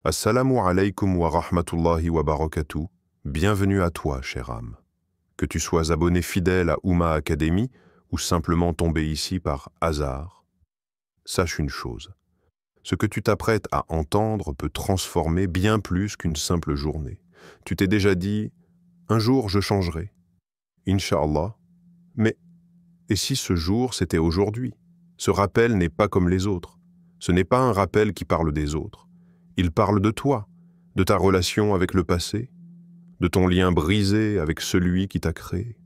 Assalamu alaykum wa rahmatullahi wa barakatuh. Bienvenue à toi, chère âme. Que tu sois abonné fidèle à Oumma Academy ou simplement tombé ici par hasard, sache une chose. Ce que tu t'apprêtes à entendre peut transformer bien plus qu'une simple journée. Tu t'es déjà dit « Un jour, je changerai. Inch'Allah. » Mais, et si ce jour, c'était aujourd'hui? Ce rappel n'est pas comme les autres. Ce n'est pas un rappel qui parle des autres. Il parle de toi, de ta relation avec le passé, de ton lien brisé avec celui qui t'a créé.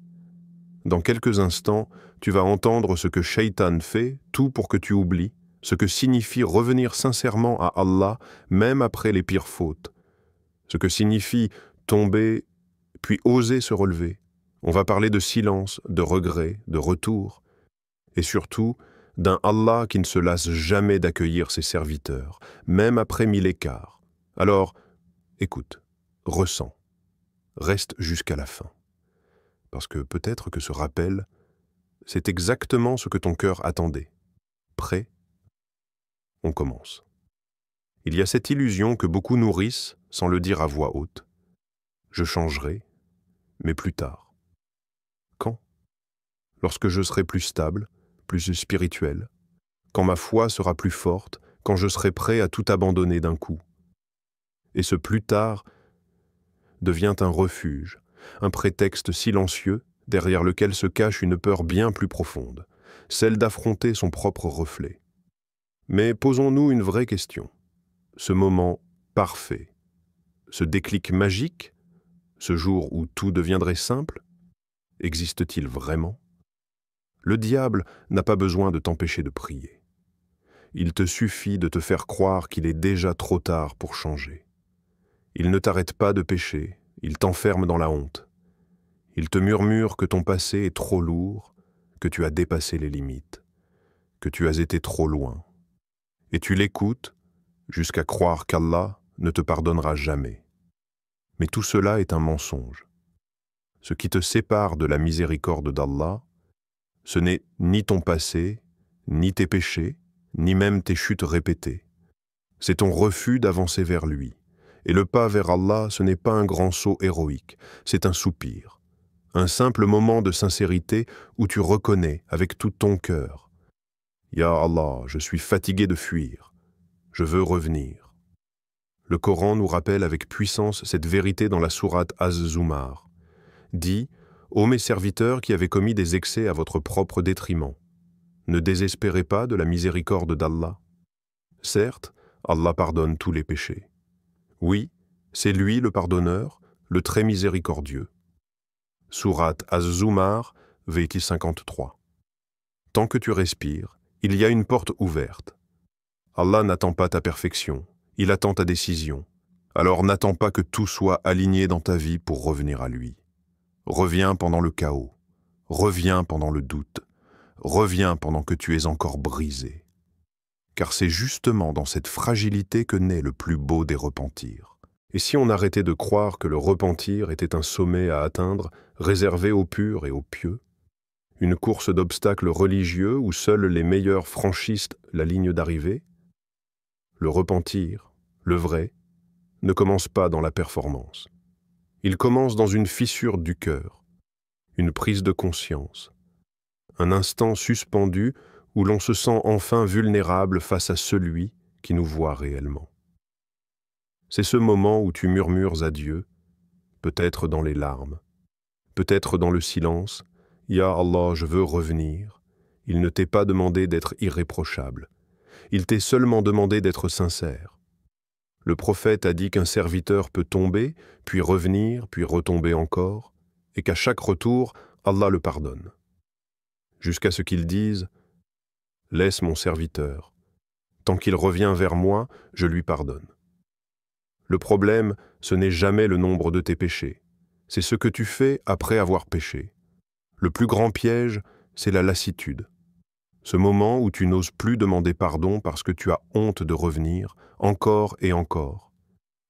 Dans quelques instants, tu vas entendre ce que Shaitan fait, tout pour que tu oublies, ce que signifie revenir sincèrement à Allah, même après les pires fautes, ce que signifie tomber, puis oser se relever. On va parler de silence, de regret, de retour, et surtout d'un Allah qui ne se lasse jamais d'accueillir ses serviteurs, même après 1000 écarts. Alors, écoute, ressens, reste jusqu'à la fin. Parce que peut-être que ce rappel, c'est exactement ce que ton cœur attendait. Prêt? On commence. Il y a cette illusion que beaucoup nourrissent sans le dire à voix haute. Je changerai, mais plus tard. Quand? Lorsque je serai plus stable, plus spirituel, quand ma foi sera plus forte, quand je serai prêt à tout abandonner d'un coup. Et ce plus tard devient un refuge, un prétexte silencieux derrière lequel se cache une peur bien plus profonde, celle d'affronter son propre reflet. Mais posons-nous une vraie question. Ce moment parfait, ce déclic magique, ce jour où tout deviendrait simple, existe-t-il vraiment? Le diable n'a pas besoin de t'empêcher de prier. Il te suffit de te faire croire qu'il est déjà trop tard pour changer. Il ne t'arrête pas de pécher, il t'enferme dans la honte. Il te murmure que ton passé est trop lourd, que tu as dépassé les limites, que tu as été trop loin. Et tu l'écoutes jusqu'à croire qu'Allah ne te pardonnera jamais. Mais tout cela est un mensonge. Ce qui te sépare de la miséricorde d'Allah, ce n'est ni ton passé, ni tes péchés, ni même tes chutes répétées. C'est ton refus d'avancer vers lui. Et le pas vers Allah, ce n'est pas un grand saut héroïque, c'est un soupir. Un simple moment de sincérité où tu reconnais avec tout ton cœur. Ya Allah, je suis fatigué de fuir. Je veux revenir. Le Coran nous rappelle avec puissance cette vérité dans la sourate Az-Zumar. Dit: Ô mes serviteurs qui avez commis des excès à votre propre détriment, ne désespérez pas de la miséricorde d'Allah. Certes, Allah pardonne tous les péchés. Oui, c'est lui le pardonneur, le très miséricordieux. Sourate Az-Zumar, verset 53. Tant que tu respires, il y a une porte ouverte. Allah n'attend pas ta perfection, il attend ta décision. Alors n'attends pas que tout soit aligné dans ta vie pour revenir à lui. Reviens pendant le chaos, reviens pendant le doute, reviens pendant que tu es encore brisé. Car c'est justement dans cette fragilité que naît le plus beau des repentirs. Et si on arrêtait de croire que le repentir était un sommet à atteindre, réservé aux purs et aux pieux, une course d'obstacles religieux où seuls les meilleurs franchissent la ligne d'arrivée, le repentir, le vrai, ne commence pas dans la performance. Il commence dans une fissure du cœur, une prise de conscience, un instant suspendu où l'on se sent enfin vulnérable face à celui qui nous voit réellement. C'est ce moment où tu murmures à Dieu, peut-être dans les larmes, peut-être dans le silence, « Ya Allah, je veux revenir ». Il ne t'est pas demandé d'être irréprochable, il t'est seulement demandé d'être sincère. Le prophète a dit qu'un serviteur peut tomber, puis revenir, puis retomber encore, et qu'à chaque retour, Allah le pardonne. Jusqu'à ce qu'il dise « Laisse mon serviteur. Tant qu'il revient vers moi, je lui pardonne. » Le problème, ce n'est jamais le nombre de tes péchés. C'est ce que tu fais après avoir péché. Le plus grand piège, c'est la lassitude. Ce moment où tu n'oses plus demander pardon parce que tu as honte de revenir, encore et encore.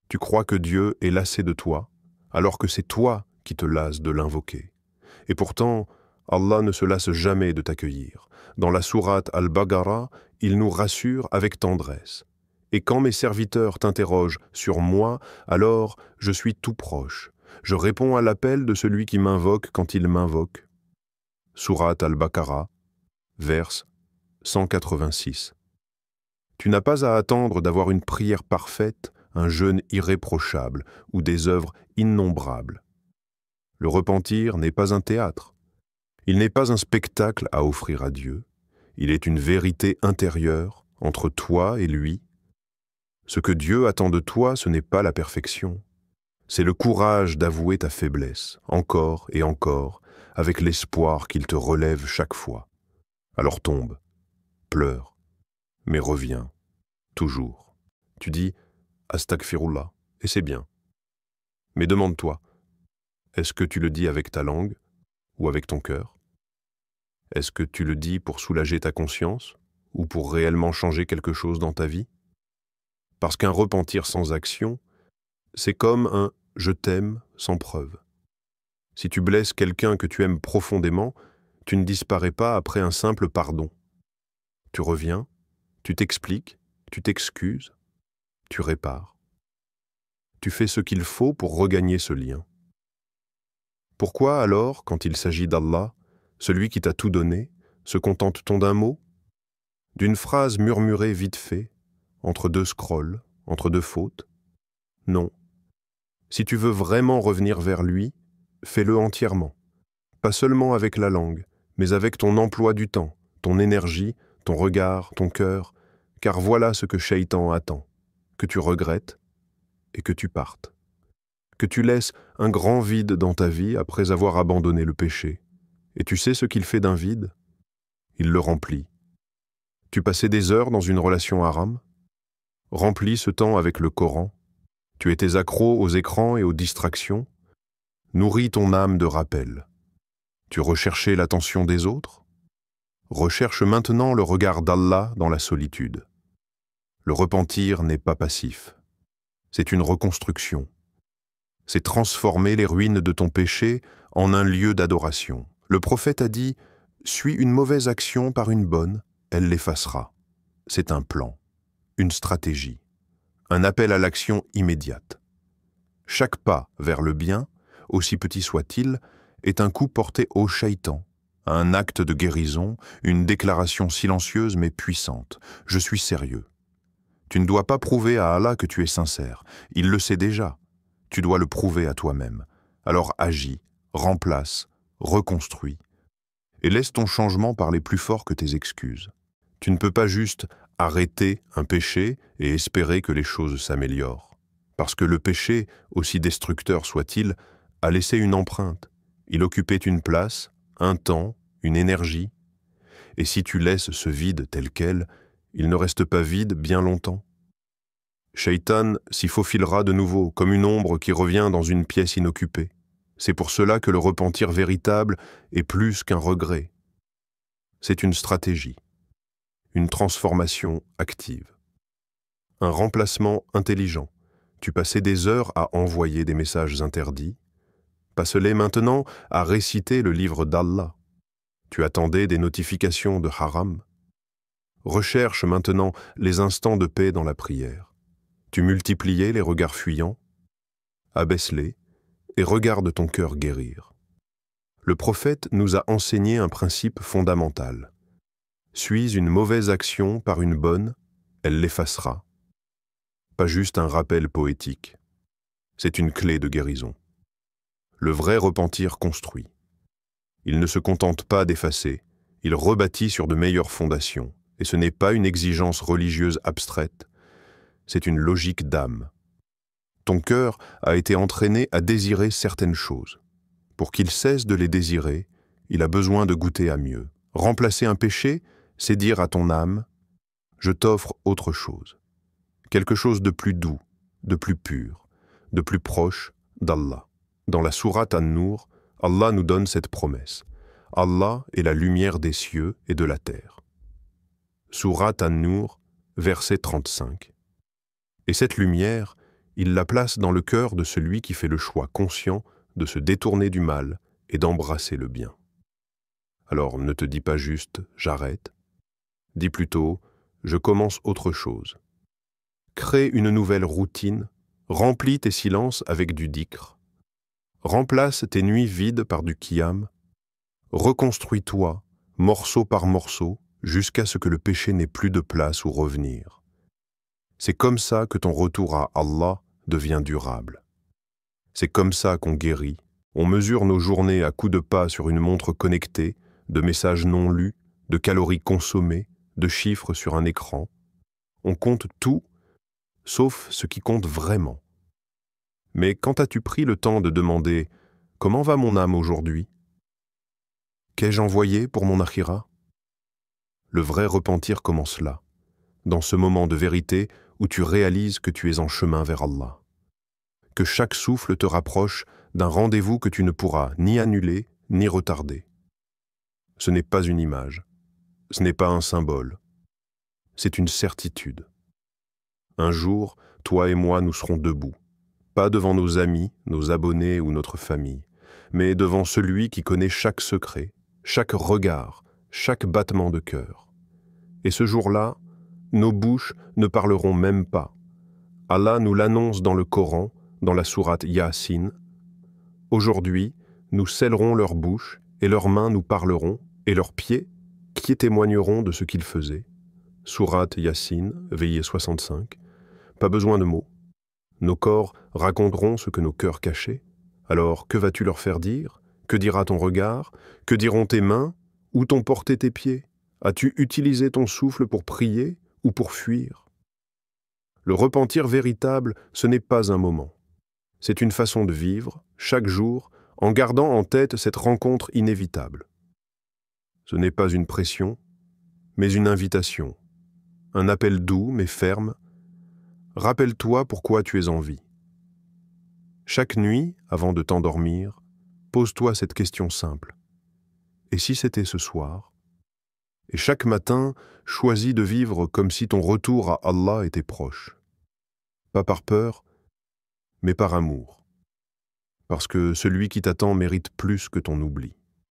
Tu crois que Dieu est lassé de toi, alors que c'est toi qui te lasses de l'invoquer. Et pourtant, Allah ne se lasse jamais de t'accueillir. Dans la sourate Al-Baqarah, il nous rassure avec tendresse. Et quand mes serviteurs t'interrogent sur moi, alors je suis tout proche. Je réponds à l'appel de celui qui m'invoque quand il m'invoque. Sourate Al-Baqarah, verse 186. Tu n'as pas à attendre d'avoir une prière parfaite, un jeûne irréprochable ou des œuvres innombrables. Le repentir n'est pas un théâtre. Il n'est pas un spectacle à offrir à Dieu. Il est une vérité intérieure entre toi et lui. Ce que Dieu attend de toi, ce n'est pas la perfection. C'est le courage d'avouer ta faiblesse, encore et encore, avec l'espoir qu'il te relève chaque fois. Alors tombe, pleure, mais reviens, toujours. Tu dis « Astaghfirullah » et c'est bien. Mais demande-toi, est-ce que tu le dis avec ta langue ou avec ton cœur? Est-ce que tu le dis pour soulager ta conscience ou pour réellement changer quelque chose dans ta vie? Parce qu'un repentir sans action, c'est comme un « je t'aime » sans preuve. Si tu blesses quelqu'un que tu aimes profondément, tu ne disparais pas après un simple pardon. Tu reviens, tu t'expliques, tu t'excuses, tu répares. Tu fais ce qu'il faut pour regagner ce lien. Pourquoi alors, quand il s'agit d'Allah, celui qui t'a tout donné, se contente-t-on d'un mot? D'une phrase murmurée vite fait, entre deux scrolls, entre deux fautes? Non. Si tu veux vraiment revenir vers lui, fais-le entièrement. Pas seulement avec la langue, mais avec ton emploi du temps, ton énergie, ton regard, ton cœur, car voilà ce que Shaitan attend, que tu regrettes et que tu partes. Que tu laisses un grand vide dans ta vie après avoir abandonné le péché. Et tu sais ce qu'il fait d'un vide? Il le remplit. Tu passais des heures dans une relation haram? Remplis ce temps avec le Coran. Tu étais accro aux écrans et aux distractions? Nourris ton âme de rappel. Tu recherchais l'attention des autres? Recherche maintenant le regard d'Allah dans la solitude. Le repentir n'est pas passif. C'est une reconstruction. C'est transformer les ruines de ton péché en un lieu d'adoration. Le prophète a dit « Suis une mauvaise action par une bonne, elle l'effacera ». C'est un plan, une stratégie, un appel à l'action immédiate. Chaque pas vers le bien, aussi petit soit-il, est un coup porté au shaitan, un acte de guérison, une déclaration silencieuse mais puissante. Je suis sérieux. Tu ne dois pas prouver à Allah que tu es sincère. Il le sait déjà. Tu dois le prouver à toi-même. Alors agis, remplace, reconstruis. Et laisse ton changement parler plus fort que tes excuses. Tu ne peux pas juste arrêter un péché et espérer que les choses s'améliorent. Parce que le péché, aussi destructeur soit-il, a laissé une empreinte. Il occupait une place, un temps, une énergie. Et si tu laisses ce vide tel quel, il ne reste pas vide bien longtemps. Shaitan s'y faufilera de nouveau, comme une ombre qui revient dans une pièce inoccupée. C'est pour cela que le repentir véritable est plus qu'un regret. C'est une stratégie, une transformation active, un remplacement intelligent. Tu passais des heures à envoyer des messages interdits. Passe-les maintenant à réciter le livre d'Allah. Tu attendais des notifications de haram. Recherche maintenant les instants de paix dans la prière. Tu multipliais les regards fuyants. Abaisse-les et regarde ton cœur guérir. Le prophète nous a enseigné un principe fondamental. Suis une mauvaise action par une bonne, elle l'effacera. Pas juste un rappel poétique. C'est une clé de guérison. Le vrai repentir construit. Il ne se contente pas d'effacer, il rebâtit sur de meilleures fondations. Et ce n'est pas une exigence religieuse abstraite, c'est une logique d'âme. Ton cœur a été entraîné à désirer certaines choses. Pour qu'il cesse de les désirer, il a besoin de goûter à mieux. Remplacer un péché, c'est dire à ton âme « Je t'offre autre chose ». Quelque chose de plus doux, de plus pur, de plus proche d'Allah. Dans la sourate An-Nur, Allah nous donne cette promesse. Allah est la lumière des cieux et de la terre. Sourate An-Nur, verset 35. Et cette lumière, il la place dans le cœur de celui qui fait le choix conscient de se détourner du mal et d'embrasser le bien. Alors ne te dis pas juste « j'arrête », dis plutôt « je commence autre chose ». Crée une nouvelle routine, remplis tes silences avec du dhikr. Remplace tes nuits vides par du qiyam. Reconstruis-toi, morceau par morceau, jusqu'à ce que le péché n'ait plus de place où revenir. C'est comme ça que ton retour à Allah devient durable. C'est comme ça qu'on guérit. On mesure nos journées à coups de pas sur une montre connectée, de messages non lus, de calories consommées, de chiffres sur un écran. On compte tout, sauf ce qui compte vraiment. Mais quand as-tu pris le temps de demander « Comment va mon âme aujourd'hui ? Qu'ai-je envoyé pour mon akhira ?» Le vrai repentir commence là, dans ce moment de vérité où tu réalises que tu es en chemin vers Allah. Que chaque souffle te rapproche d'un rendez-vous que tu ne pourras ni annuler ni retarder. Ce n'est pas une image, ce n'est pas un symbole, c'est une certitude. Un jour, toi et moi nous serons debout, pas devant nos amis, nos abonnés ou notre famille, mais devant celui qui connaît chaque secret, chaque regard, chaque battement de cœur. Et ce jour-là, nos bouches ne parleront même pas. Allah nous l'annonce dans le Coran, dans la sourate Yasin. Aujourd'hui, nous scellerons leurs bouches, et leurs mains nous parleront, et leurs pieds, qui témoigneront de ce qu'ils faisaient. Sourate Yasin, veillée 65. Pas besoin de mots. Nos corps raconteront ce que nos cœurs cachaient. Alors, que vas-tu leur faire dire? Que dira ton regard? Que diront tes mains? Où t'ont porté tes pieds? As-tu utilisé ton souffle pour prier ou pour fuir? Le repentir véritable, ce n'est pas un moment. C'est une façon de vivre, chaque jour, en gardant en tête cette rencontre inévitable. Ce n'est pas une pression, mais une invitation. Un appel doux mais ferme. Rappelle-toi pourquoi tu es en vie. Chaque nuit, avant de t'endormir, pose-toi cette question simple. Et si c'était ce soir? Et chaque matin, choisis de vivre comme si ton retour à Allah était proche. Pas par peur, mais par amour. Parce que celui qui t'attend mérite plus que ton oubli.